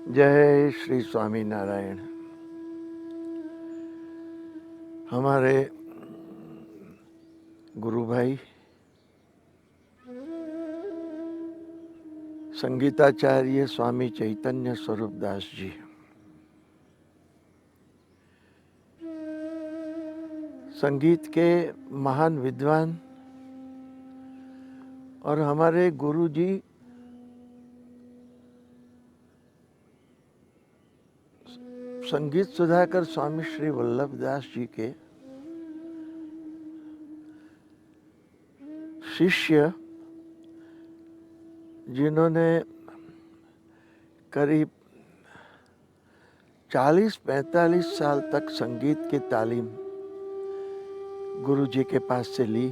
जय श्री स्वामीनारायण। हमारे गुरु भाई संगीताचार्य स्वामी चैतन्य स्वरूप दास जी संगीत के महान विद्वान और हमारे गुरु जी संगीत सुधाकर स्वामी श्री वल्लभदास जी के शिष्य, जिन्होंने करीब 40-45 साल तक संगीत की तालीम गुरु जी के पास से ली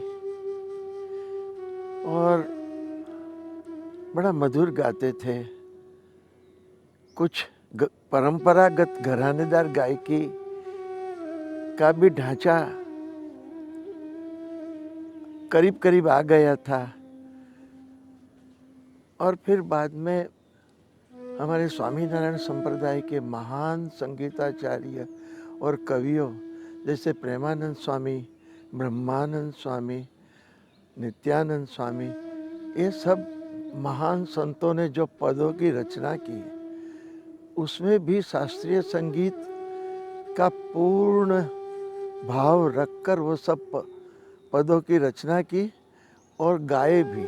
और बड़ा मधुर गाते थे। कुछ परंपरागत घरानेदार गायकी का भी ढांचा करीब करीब आ गया था और फिर बाद में हमारे स्वामीनारायण संप्रदाय के महान संगीताचार्य और कवियों जैसे प्रेमानंद स्वामी, ब्रह्मानंद स्वामी, नित्यानंद स्वामी, ये सब महान संतों ने जो पदों की रचना की उसमें भी शास्त्रीय संगीत का पूर्ण भाव रखकर वो सब पदों की रचना की और गाए भी।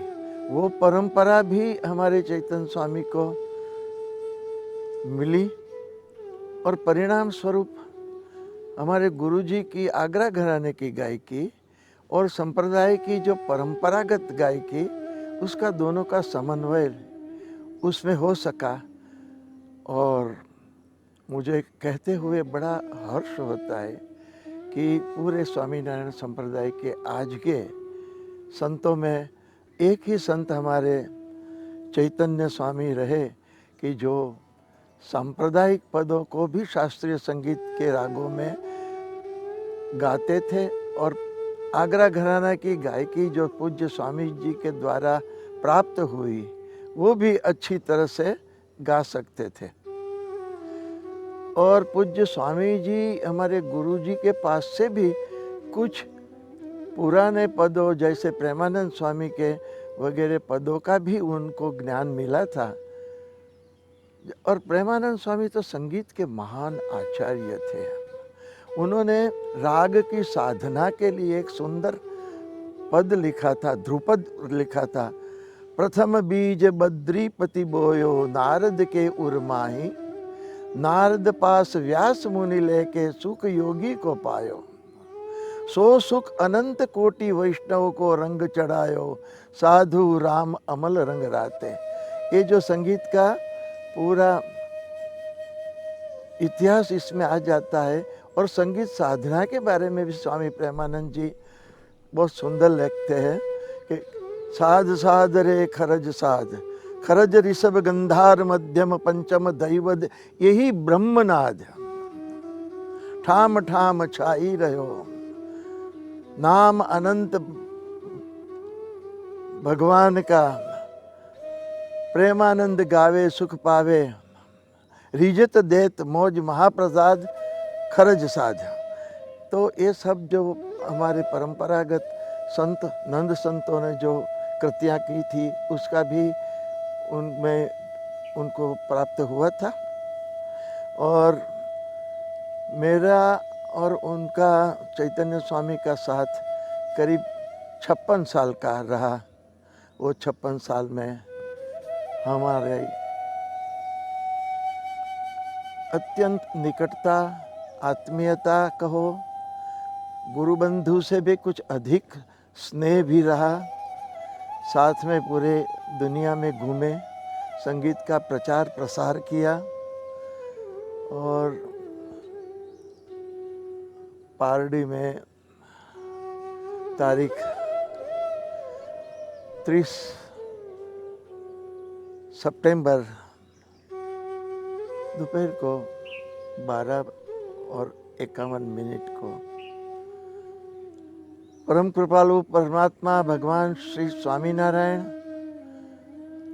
वो परंपरा भी हमारे चैतन्य स्वामी को मिली और परिणाम स्वरूप हमारे गुरुजी की आगरा घराने की गायकी और संप्रदाय की जो परंपरागत गायकी, उसका दोनों का समन्वय उसमें हो सका। और मुझे कहते हुए बड़ा हर्ष होता है कि पूरे स्वामीनारायण संप्रदाय के आज के संतों में एक ही संत हमारे चैतन्य स्वामी रहे कि जो सांप्रदायिक पदों को भी शास्त्रीय संगीत के रागों में गाते थे और आगरा घराना की गायकी जो पूज्य स्वामी जी के द्वारा प्राप्त हुई वो भी अच्छी तरह से गा सकते थे। और पूज्य स्वामी जी हमारे गुरु जी के पास से भी कुछ पुराने पदों जैसे प्रेमानंद स्वामी के वगैरह पदों का भी उनको ज्ञान मिला था। और प्रेमानंद स्वामी तो संगीत के महान आचार्य थे। उन्होंने राग की साधना के लिए एक सुंदर पद लिखा था, ध्रुपद लिखा था। प्रथम बीज बद्रीपति बोयो नारद के उर्माही, नारद पास व्यास मुनि लेके सुख योगी को पायो, सो सुख अनंत कोटि वैष्णव को रंग चढ़ायो, साधु राम अमल रंग राते। ये जो संगीत का पूरा इतिहास इसमें आ जाता है। और संगीत साधना के बारे में भी स्वामी प्रेमानंद जी बहुत सुंदर लिखते हैं कि साध साध रे खरज साध, खरज ऋषभ गंधार मध्यम पंचम दैवद, यही ब्रह्मनाद ठाम ठाम छाई रहो, नाम अनंत भगवान का, प्रेमानंद गावे सुख पावे, रिजत देत मौज महाप्रसाद, खरज साध। तो ये सब जो हमारे परंपरागत संत नंद संतों ने जो कृतियाँ की थी उसका भी उनमें उनको प्राप्त हुआ था। और मेरा और उनका चैतन्य स्वामी का साथ करीब 56 साल का रहा। वो 56 साल में हमारे अत्यंत निकटता, आत्मीयता कहो, गुरु बंधु से भी कुछ अधिक स्नेह भी रहा। साथ में पूरे दुनिया में घूमे, संगीत का प्रचार प्रसार किया और पारडी में तारीख 30 सितंबर दोपहर को 12:51 को परम कृपालु परमात्मा भगवान श्री स्वामीनारायण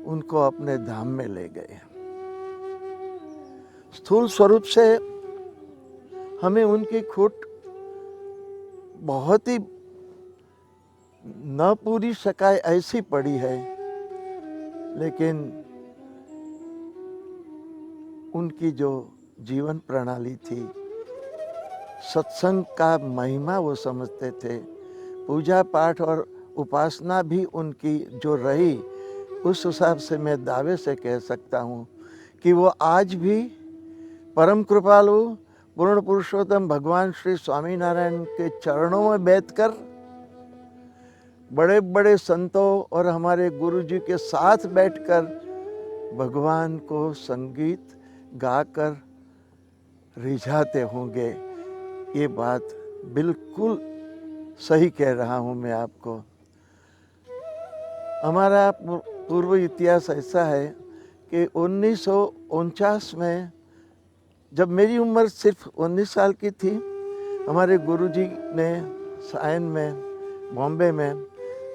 उनको अपने धाम में ले गए। स्थूल स्वरूप से हमें उनकी खोट बहुत ही न पूरी शकाय ऐसी पड़ी है, लेकिन उनकी जो जीवन प्रणाली थी, सत्संग का महिमा वो समझते थे, पूजा पाठ और उपासना भी उनकी जो रही, उस हिसाब से मैं दावे से कह सकता हूँ कि वो आज भी परम कृपालु पूर्ण पुरुषोत्तम भगवान श्री स्वामीनारायण के चरणों में बैठकर बड़े बड़े संतों और हमारे गुरु जी के साथ बैठकर भगवान को संगीत गाकर रिझाते होंगे। ये बात बिल्कुल सही कह रहा हूँ मैं आपको। हमारा पूर्व इतिहास ऐसा है कि 1949 में जब मेरी उम्र सिर्फ 19 साल की थी, हमारे गुरुजी ने सायन में बॉम्बे में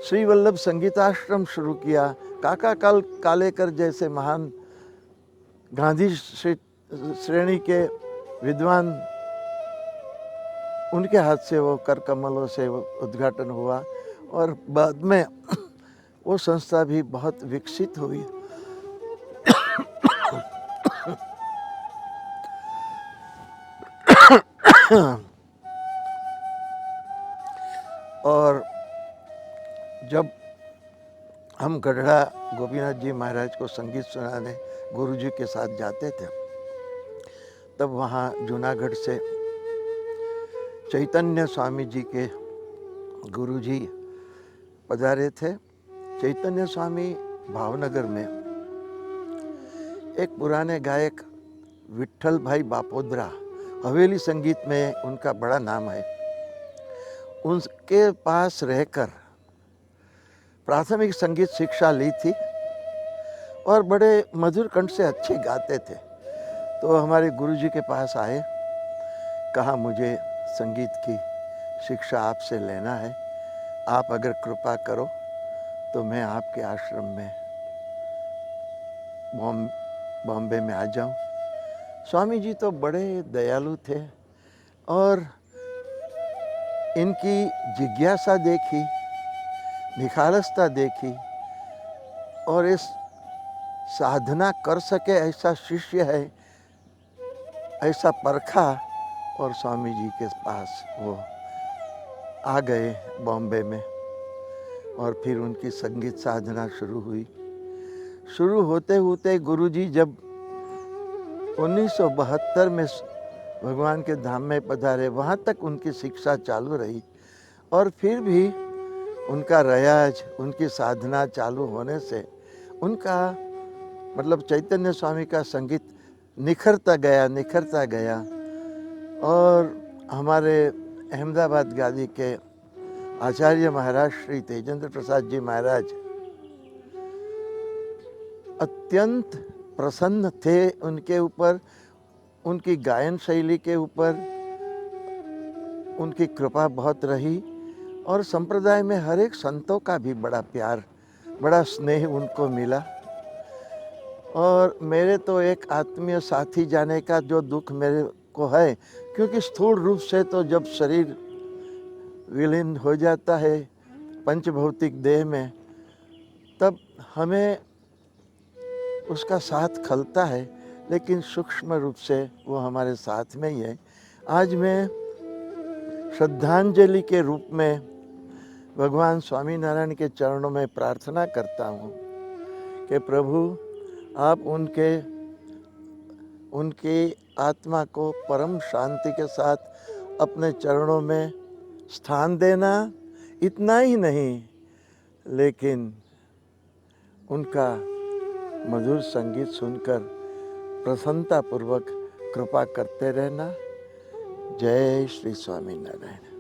श्री वल्लभ संगीताश्रम शुरू किया। काका कालेकर जैसे महान गांधी श्रेणी के विद्वान, उनके हाथ से वो कर कमलों से वो उद्घाटन हुआ और बाद में वो संस्था भी बहुत विकसित हुई। और जब हम गढ़ा गोपीनाथ जी महाराज को संगीत सुनाने गुरु जी के साथ जाते थे, तब वहाँ जूनागढ़ से चैतन्य स्वामी जी के गुरु जी पधारे थे। चैतन्य स्वामी भावनगर में एक पुराने गायक विट्ठल भाई बापोद्रा, हवेली संगीत में उनका बड़ा नाम है, उनके पास रहकर प्राथमिक संगीत शिक्षा ली थी और बड़े मधुर कंठ से अच्छे गाते थे। तो हमारे गुरुजी के पास आए, कहा मुझे संगीत की शिक्षा आपसे लेना है, आप अगर कृपा करो तो मैं आपके आश्रम में बॉम्बे में आ जाऊं। स्वामी जी तो बड़े दयालु थे और इनकी जिज्ञासा देखी, निखालसता देखी और इस साधना कर सके ऐसा शिष्य है ऐसा परखा और स्वामी जी के पास वो आ गए बॉम्बे में और फिर उनकी संगीत साधना शुरू हुई। शुरू होते होते गुरुजी जब 1972 में भगवान के धाम में पधारे, वहाँ तक उनकी शिक्षा चालू रही और फिर भी उनका रियाज, उनकी साधना चालू होने से उनका मतलब चैतन्य स्वामी का संगीत निखरता गया और हमारे अहमदाबाद गादी के आचार्य महाराज श्री तेजेंद्र प्रसाद जी महाराज अत्यंत प्रसन्न थे उनके ऊपर, उनकी गायन शैली के ऊपर उनकी कृपा बहुत रही और संप्रदाय में हर एक संतों का भी बड़ा प्यार, बड़ा स्नेह उनको मिला। और मेरे तो एक आत्मीय साथी जाने का जो दुख मेरे को है, क्योंकि स्थूल रूप से तो जब शरीर विलीन हो जाता है पंचभौतिक देह में, तब हमें उसका साथ खलता है, लेकिन सूक्ष्म रूप से वो हमारे साथ में ही है। आज मैं श्रद्धांजलि के रूप में भगवान स्वामीनारायण के चरणों में प्रार्थना करता हूँ कि प्रभु आप उनकी आत्मा को परम शांति के साथ अपने चरणों में स्थान देना। इतना ही नहीं, लेकिन उनका मधुर संगीत सुनकर प्रसन्नतापूर्वक कृपा करते रहना। जय श्री स्वामीनारायण।